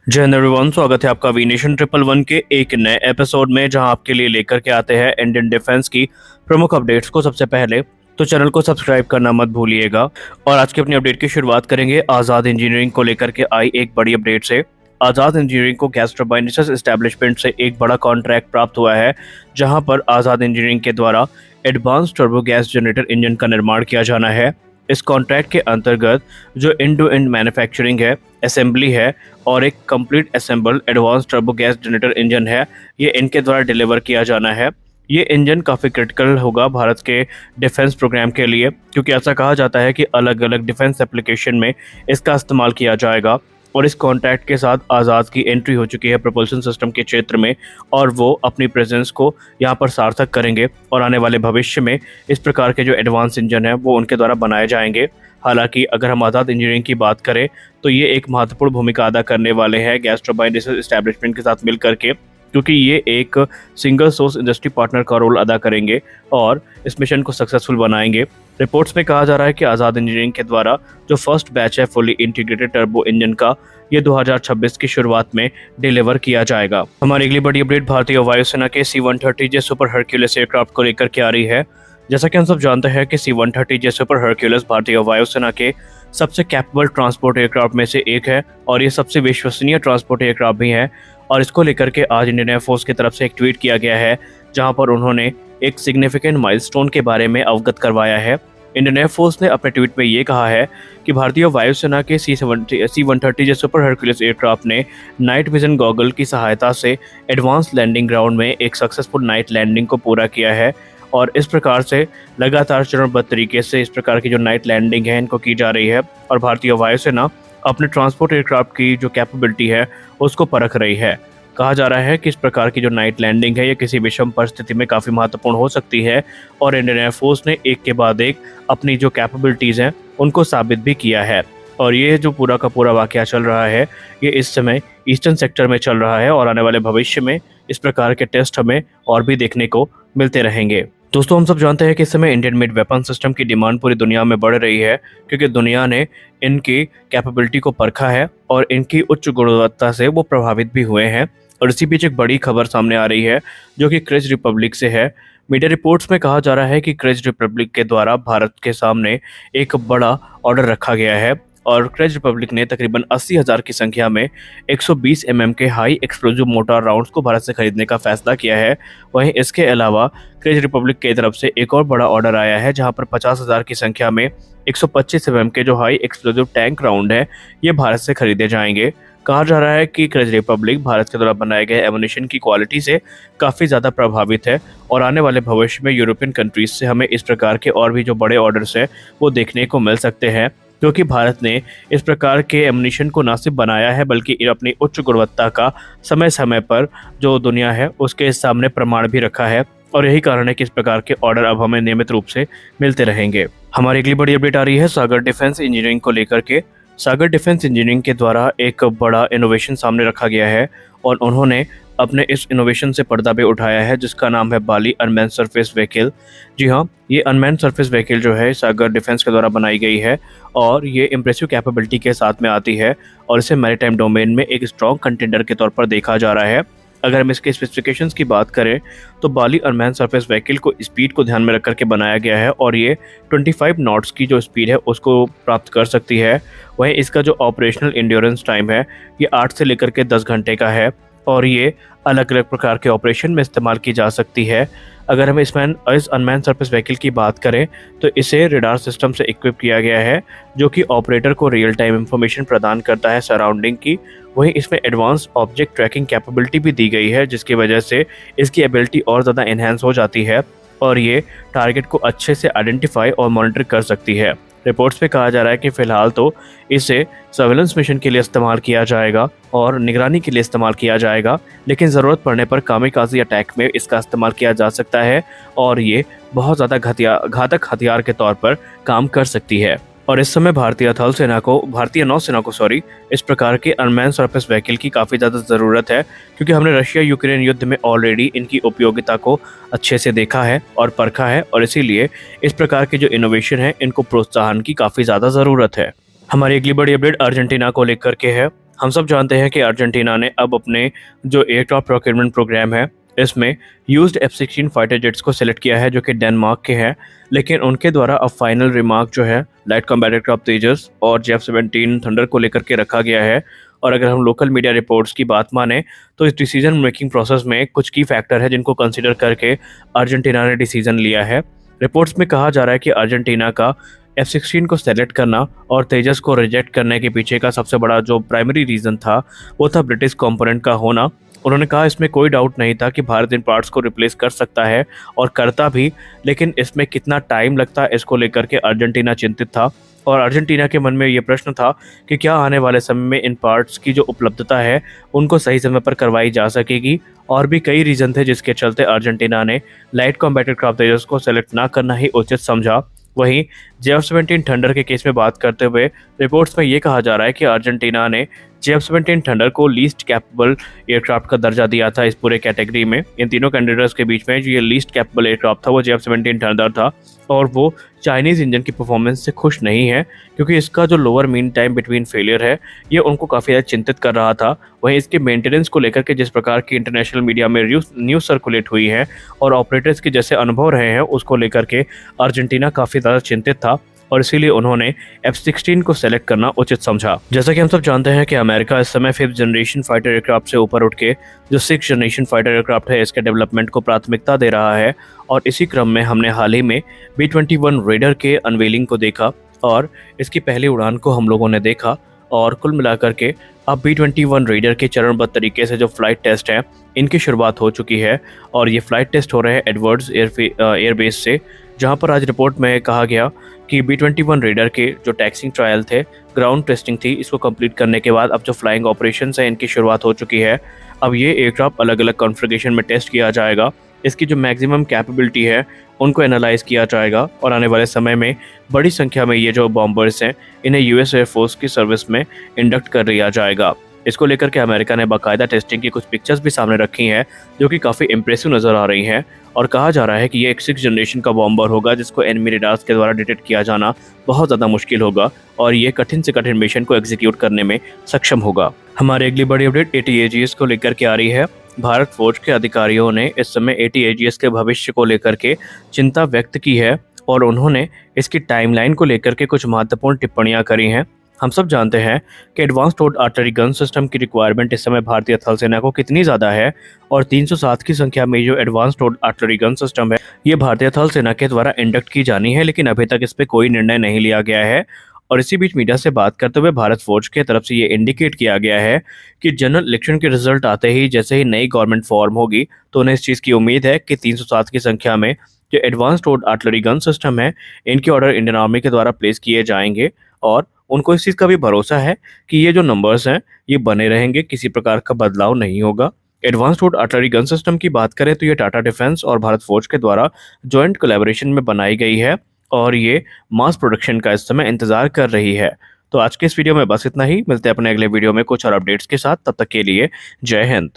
जय हिंद एवरीवन, स्वागत है आपका वी नेशन 111 के एक नए एपिसोड में, जहां आपके लिए लेकर के आते हैं इंडियन डिफेंस की प्रमुख अपडेट्स को सबसे पहले। तो चैनल को सब्सक्राइब करना मत भूलिएगा। और आज की अपनी अपडेट की शुरुआत करेंगे आज़ाद इंजीनियरिंग को लेकर के आई एक बड़ी अपडेट से। आज़ाद इंजीनियरिंग को गैस टरबाइन रिसर्च एस्टेब्लिशमेंट से एक बड़ा कॉन्ट्रैक्ट प्राप्त हुआ है, जहां पर आज़ाद इंजीनियरिंग के द्वारा advance turbo gas generator engine का निर्माण किया जाना है। इस कॉन्ट्रैक्ट के अंतर्गत जो एंड टू एंड मैन्युफैक्चरिंग है, असेंबली है और एक complete assembled advance turbo gas generator engine है, ये इनके द्वारा डिलीवर किया जाना है। ये इंजन काफ़ी क्रिटिकल होगा भारत के डिफेंस प्रोग्राम के लिए, क्योंकि ऐसा कहा जाता है कि अलग अलग डिफेंस एप्लीकेशन में इसका इस्तेमाल किया जाएगा। और इस कॉन्ट्रैक्ट के साथ आज़ाद की एंट्री हो चुकी है प्रपोल्शन सिस्टम के क्षेत्र में, और वो अपनी प्रेजेंस को यहाँ पर सार्थक करेंगे और आने वाले भविष्य में इस प्रकार के जो एडवांस इंजन है वो उनके द्वारा बनाए जाएंगे। हालांकि अगर हम आज़ाद इंजीनियरिंग की बात करें तो ये एक महत्वपूर्ण भूमिका अदा करने वाले हैं गैस टरबाइन रिसर्च एस्टेब्लिशमेंट के साथ मिलकर के, क्योंकि ये एक सिंगल सोर्स इंडस्ट्री पार्टनर का रोल अदा करेंगे और इस मिशन को सक्सेसफुल बनाएंगे। रिपोर्ट्स में कहा जा रहा है कि आज़ाद इंजीनियरिंग के द्वारा जो फर्स्ट बैच है फुली इंटीग्रेटेड टर्बो इंजन का, ये 2026 की शुरुआत में डिलीवर किया जाएगा। हमारी अगली बड़ी अपडेट भारतीय वायुसेना के C-130J सुपर हरक्यूलिस एयरक्राफ्ट को लेकर के आ रही है। जैसा कि हम सब जानते हैं कि C-130J सुपर हरक्यूलिस भारतीय वायुसेना के सबसे कैपेबल ट्रांसपोर्ट एयरक्राफ्ट में से एक है और ये सबसे विश्वसनीय ट्रांसपोर्ट एयरक्राफ्ट भी है। और इसको लेकर के आज इंडियन एयरफोर्स की तरफ से एक ट्वीट किया गया है, जहां पर उन्होंने एक सिग्निफिकेंट माइलस्टोन के बारे में अवगत करवाया है। इंडियन एयरफोर्स ने अपने ट्वीट में ये कहा है कि भारतीय वायुसेना के C-130J सुपर हरक्यूलिस एयरक्राफ्ट ने नाइट विजन गॉगल की सहायता से एडवांस लैंडिंग ग्राउंड में एक सक्सेसफुल नाइट लैंडिंग को पूरा किया है। और इस प्रकार से लगातार चरणबद्ध तरीके से इस प्रकार की जो नाइट लैंडिंग है इनको की जा रही है, और भारतीय वायुसेना अपने ट्रांसपोर्ट एयरक्राफ्ट की जो कैपेबिलिटी है उसको परख रही है। कहा जा रहा है कि इस प्रकार की जो नाइट लैंडिंग है ये किसी विषम परिस्थिति में काफ़ी महत्वपूर्ण हो सकती है, और इंडियन एयरफोर्स ने एक के बाद एक अपनी जो कैपेबिलिटीज़ हैं उनको साबित भी किया है। और ये जो पूरा का पूरा वाकया चल रहा है ये इस समय ईस्टर्न सेक्टर में चल रहा है, और आने वाले भविष्य में इस प्रकार के टेस्ट हमें और भी देखने को मिलते रहेंगे। दोस्तों, हम सब जानते हैं कि इस समय इंडियन मेड वेपन सिस्टम की डिमांड पूरी दुनिया में बढ़ रही है, क्योंकि दुनिया ने इनकी कैपेबिलिटी को परखा है और इनकी उच्च गुणवत्ता से वो प्रभावित भी हुए हैं। और इसी बीच एक बड़ी खबर सामने आ रही है जो कि क्रेज रिपब्लिक से है। मीडिया रिपोर्ट्स में कहा जा रहा है कि क्रेज रिपब्लिक के द्वारा भारत के सामने एक बड़ा ऑर्डर रखा गया है, और क्रेज रिपब्लिक ने तकरीबन 80,000 की संख्या में 120 mm के हाई एक्सप्लोजिव मोटार राउंड्स को भारत से खरीदने का फैसला किया है। वहीं इसके अलावा क्रेज रिपब्लिक की तरफ से एक और बड़ा ऑर्डर आया है, जहां पर 50,000 की संख्या में 125 mm के जो हाई एक्सप्लोजिव टैंक राउंड है ये भारत से खरीदे जाएंगे। कहा जा रहा है कि क्रेज रिपब्लिक भारत के द्वारा बनाए गए एमुनिशन की क्वालिटी से काफ़ी ज़्यादा प्रभावित है, और आने वाले भविष्य में यूरोपियन कंट्रीज से हमें इस प्रकार के और भी जो बड़े ऑर्डर्स हैं वो देखने को मिल सकते हैं, क्योंकि भारत ने इस प्रकार के एमुनिशन को न सिर्फ बनाया है बल्कि अपनी उच्च गुणवत्ता का समय समय पर जो दुनिया है उसके सामने प्रमाण भी रखा है। और यही कारण है कि इस प्रकार के ऑर्डर अब हमें नियमित रूप से मिलते रहेंगे। हमारी अगली बड़ी अपडेट आ रही है सागर डिफेंस इंजीनियरिंग को लेकर के। सागर डिफेंस इंजीनियरिंग के द्वारा एक बड़ा इनोवेशन सामने रखा गया है, और उन्होंने अपने इस इनोवेशन से पर्दा भी उठाया है, जिसका नाम है बाली अनमैन सरफेस व्हीकल। जी हाँ, ये अनमैन सरफेस व्हीकल जो है सागर डिफेंस के द्वारा बनाई गई है, और ये इम्प्रेसिव कैपेबिलिटी के साथ में आती है, और इसे मैरीटाइम डोमेन में एक स्ट्रॉन्ग कंटेंडर के तौर पर देखा जा रहा है। अगर हम इसके स्पेसिफिकेशंस की बात करें तो बाली अनमैन सरफेस व्हीकल को स्पीड को ध्यान में रख करके बनाया गया है, और ये 25 नॉट्स की जो स्पीड है उसको प्राप्त कर सकती है। वहीं इसका जो ऑपरेशनल इंड्योरेंस टाइम है ये 8 से लेकर के 10 घंटे का है, और ये अलग अलग प्रकार के ऑपरेशन में इस्तेमाल की जा सकती है। अगर हम इस अनमैन सरफेस व्हीकल की बात करें तो इसे रेडार सिस्टम से इक्विप किया गया है, जो कि ऑपरेटर को रियल टाइम इंफॉर्मेशन प्रदान करता है सराउंडिंग की। वहीं इसमें एडवांस ऑब्जेक्ट ट्रैकिंग कैपेबिलिटी भी दी गई है, जिसकी वजह से इसकी एबिलिटी और ज़्यादा इन्हेंस हो जाती है, और ये टारगेट को अच्छे से आइडेंटिफाई और मॉनिटर कर सकती है। रिपोर्ट्स में कहा जा रहा है कि फ़िलहाल तो इसे सर्वेलेंस मिशन के लिए इस्तेमाल किया जाएगा और निगरानी के लिए इस्तेमाल किया जाएगा, लेकिन ज़रूरत पड़ने पर कामिकाज़ी अटैक में इसका इस्तेमाल किया जा सकता है, और ये बहुत ज़्यादा घातक हथियार के तौर पर काम कर सकती है। और इस समय भारतीय नौसेना को इस प्रकार के अनमैन सरफेस व्हीकल की काफ़ी ज़्यादा ज़रूरत है, क्योंकि हमने रशिया यूक्रेन युद्ध में ऑलरेडी इनकी उपयोगिता को अच्छे से देखा है और परखा है, और इसीलिए इस प्रकार के जो इनोवेशन है इनको प्रोत्साहन की काफ़ी ज़्यादा ज़रूरत है। हमारी अगली बड़ी अपडेट अर्जेंटीना को लेकर के है। हम सब जानते हैं कि अर्जेंटीना ने अब अपने जो एयरक्राफ्ट प्रोक्योरमेंट प्रोग्राम है इसमें यूज्ड F-16 फाइटर जेट्स को सिलेक्ट किया है जो कि डेनमार्क के हैं, लेकिन उनके द्वारा अब फाइनल रिमार्क जो है लाइट कॉम्बैट एयरक्राफ्ट तेजस और F-17 थंडर को लेकर के रखा गया है। और अगर हम लोकल मीडिया रिपोर्ट्स की बात माने तो इस डिसीजन मेकिंग प्रोसेस में कुछ की फैक्टर है जिनको कंसिडर करके अर्जेंटीना ने डिसीजन लिया है। रिपोर्ट्स में कहा जा रहा है कि अर्जेंटीना का F-16 को सेलेक्ट करना और तेजस को रिजेक्ट करने के पीछे का सबसे बड़ा जो प्राइमरी रीज़न था वो था ब्रिटिश कंपोनेंट का होना। उन्होंने कहा इसमें कोई डाउट नहीं था कि भारत इन पार्ट्स को रिप्लेस कर सकता है और करता भी, लेकिन इसमें कितना टाइम लगता है इसको लेकर के अर्जेंटीना चिंतित था। और अर्जेंटीना के मन में ये प्रश्न था कि क्या आने वाले समय में इन पार्ट्स की जो उपलब्धता है उनको सही समय पर करवाई जा सकेगी। और भी कई रीज़न थे जिसके चलते अर्जेंटीना ने लाइट कॉम्बैट एयरक्राफ्ट तेजस को सेलेक्ट ना करना ही उचित समझा। वहीं F-17 थंडर के केस में बात करते हुए रिपोर्ट्स में ये कहा जा रहा है कि अर्जेंटीना ने F-17 थंडर को लीस्ट कैपेबल एयरक्राफ्ट का दर्जा दिया था इस पूरे कैटेगरी में। इन तीनों कैंडिडेट्स के बीच में जो ये लीस्ट कैपेबल एयरक्राफ्ट था वो F-17 थंडर था और वो चाइनीज़ इंजन की परफॉर्मेंस से खुश नहीं है क्योंकि इसका जो lower mean time between failure है ये उनको काफ़ी ज़्यादा चिंतित कर रहा था। वहीं इसके मेंटेनेंस को लेकर के जिस प्रकार की इंटरनेशनल मीडिया में न्यूज़ सर्कुलेट हुई है और ऑपरेटर्स के जैसे अनुभव रहे हैं उसको लेकर के अर्जेंटीना काफ़ी ज़्यादा चिंतित था और इसीलिए उन्होंने F-16 को सेलेक्ट करना उचित समझा। जैसा कि हम सब जानते हैं कि अमेरिका इस समय 5th जनरेशन फाइटर एयरक्राफ्ट से ऊपर उठ के जो 6th जनरेशन फाइटर एयरक्राफ्ट है इसके डेवलपमेंट को प्राथमिकता दे रहा है। और इसी क्रम में हमने हाल ही में B-21 रेडर के अनवेलिंग को देखा और इसकी पहली उड़ान को हम लोगों ने देखा और कुल मिलाकर के अब B-21 रेडर के चरणबद्ध तरीके से जो फ्लाइट टेस्ट है इनकी शुरुआत हो चुकी है और ये फ्लाइट टेस्ट हो रहे हैं एडवर्ड्स एयरबेस से, जहां पर आज रिपोर्ट में कहा गया कि B-21 रेडर के जो टैक्सिंग ट्रायल थे, ग्राउंड टेस्टिंग थी, इसको कंप्लीट करने के बाद अब जो फ्लाइंग ऑपरेशंस है इनकी शुरुआत हो चुकी है। अब ये एयरक्राफ्ट अलग अलग कॉन्फ़िगरेशन में टेस्ट किया जाएगा, इसकी जो मैक्सिमम कैपेबिलिटी है उनको एनालाइज किया जाएगा और आने वाले समय में बड़ी संख्या में ये जो बॉम्बर्स हैं इन्हें US एयरफोर्स की सर्विस में इंडक्ट कर दिया जाएगा। इसको लेकर के अमेरिका ने बाकायदा टेस्टिंग की कुछ पिक्चर्स भी सामने रखी हैं जो कि काफ़ी इंप्रेसिव नज़र आ रही हैं और कहा जा रहा है कि ये एक 6th जनरेशन का बॉम्बर होगा जिसको एनिमी रेडार्स के द्वारा डिटेक्ट किया जाना बहुत ज़्यादा मुश्किल होगा और ये कठिन से कठिन मिशन को एग्जीक्यूट करने में सक्षम होगा। हमारी अगली बड़ी अपडेट ATAGS को लेकर के आ रही है। भारत फौज के अधिकारियों ने इस समय ATAGS के भविष्य को लेकर के चिंता व्यक्त की है और उन्होंने इसकी टाइमलाइन को लेकर के कुछ महत्वपूर्ण टिप्पणियां करी हैं। हम सब जानते हैं कि advance towed artillery gun system की रिक्वायरमेंट इस समय भारतीय थल सेना को कितनी ज़्यादा है और 307 की संख्या में जो advance towed artillery gun system है ये भारतीय थल सेना के द्वारा इंडक्ट की जानी है, लेकिन अभी तक इस पर कोई निर्णय नहीं लिया गया है। और इसी बीच मीडिया से बात करते हुए भारत फौज की तरफ से ये इंडिकेट किया गया है कि जनरल इलेक्शन के रिजल्ट आते ही जैसे ही नई गवर्नमेंट फॉर्म होगी तो उन्हें इस चीज़ की उम्मीद है कि 307 की संख्या में जो advance towed artillery gun system है इनके ऑर्डर इंडियन आर्मी के द्वारा प्लेस किए जाएंगे और उनको इस चीज़ का भी भरोसा है कि ये जो नंबर्स हैं ये बने रहेंगे, किसी प्रकार का बदलाव नहीं होगा। Advance towed artillery gun system की बात करें तो ये टाटा डिफेंस और भारत फौज के द्वारा जॉइंट कोलैबोरेशन में बनाई गई है और ये मास प्रोडक्शन का इस समय इंतजार कर रही है। तो आज के इस वीडियो में बस इतना ही, मिलते हैं अपने अगले वीडियो में कुछ और अपडेट्स के साथ। तब तक के लिए जय हिंद।